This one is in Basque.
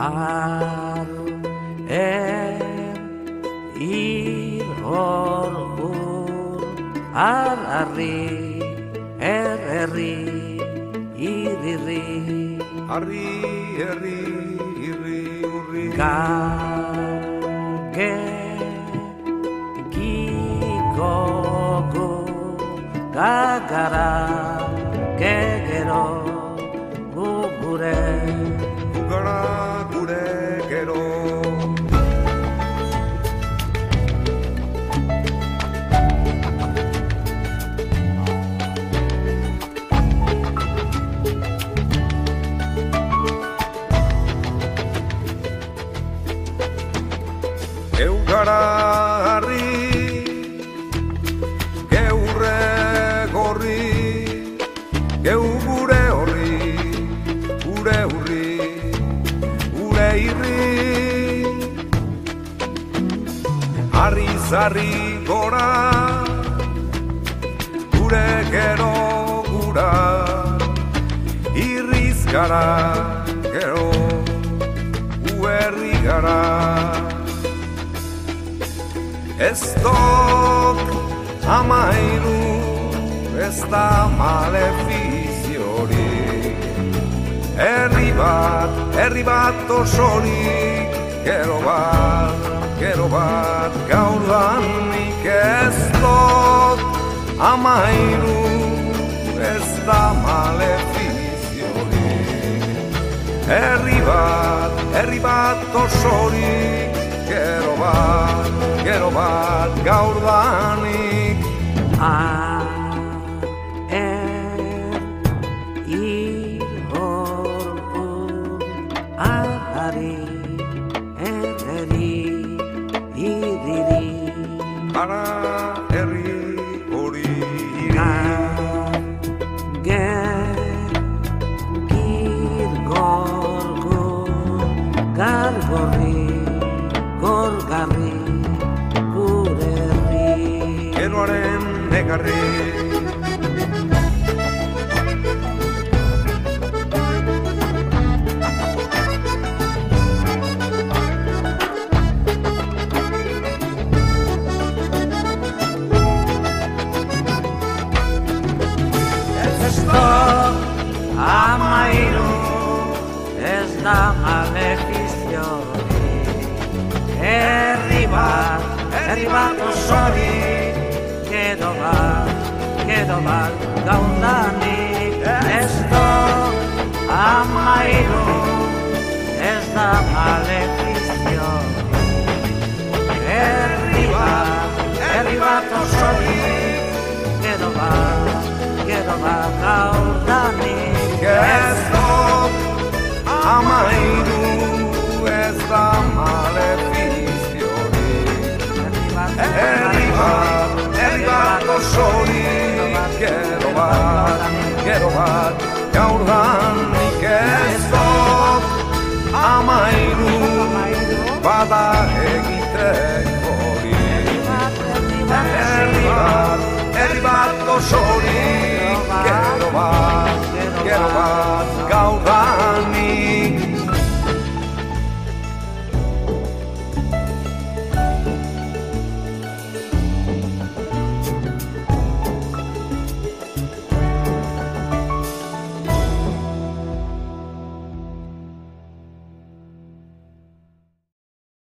Ar ir hor arri herri irri Harri, herri, irri, urri Gage gikogu gagara gegero gugure Gugara, gure, gero Eugara harri, geurre gorri, geu gure horri, gure hurri, gure irri. Harri zarri gora, gure gero gura, irriz gara, gero, uherri gara. Ez dok amairu, ez da malefiziorik Herri bat osorik Gero bat gaurdanik Ez dok amairu, ez da malefiziorik Herri bat osorik Gero bat gaurdanik Ari herri iriri Ara herri hori gargorri gorgarri gure herri Geroaren negarri Amairu ez da malefiziorik Herri bat osorik Gero bat gaurdanik Ez dok amairu ez da malefiziorik Herri bat osorik Gero bat gaurdanik Ez dok amairu ez da malefiziorik Herri bat osorik Gero bat gaurdanik Ez dok amairu bada egitekorik Herri bat osorik